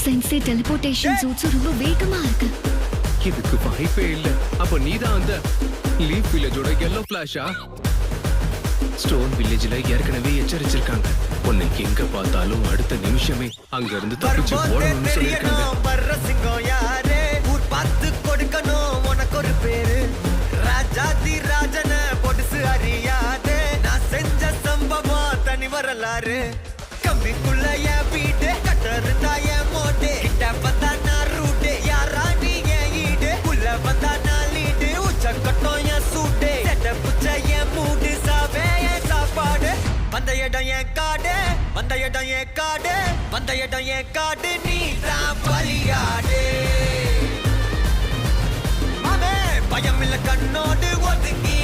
சென்சி teleportation shoots ரொம்ப வேகமா இருக்கு. இதுக்கு வாய்ப்பே இல்ல. அப்ப நீதான் அந்த லீஃப் வில்லேஜோட yellow ஃபிளாஷா? ஸ்டோன் வில்லேஜ்ல ஏற்கனவே எச்சரிச்சிருக்காங்க. உன்னை எங்க பார்த்தாலும் அடுத்த நிமிஷமே அங்க இருந்து தப்பிச்சு போடணும்னு சொல்லிருக்காங்க. வர்ற சிங்கம் யாரு? ஊர் பார்த்து கொடுக்கணும் உனக்கு ஒரு பேரு. ராஜாதி ராஜன பொடுசு அறியாதே. நான் செஞ்ச சம்பவம் தனி வரலாறு. கம்பிக்குள்ள என் வீடு கட்டருந்தா என் மோட்டு. கிட்ட வந்தா நான் ரூட்டு. யாரா நீ என் ஈடு? உள்ள வந்தா நான் லீடு. உச்ச கட்டம் என் சூட்டு. செட்ட புச்ச என் மூடு. சாவே என் சாப்பாடு. வந்த இடம் என் காடு. வந்த இடம் என் காடு. வந்த இடம் என் காடு. நீ தான் பலியாடு. மாமே பயம் இல்ல கண்ணோடு ஒதுங்கி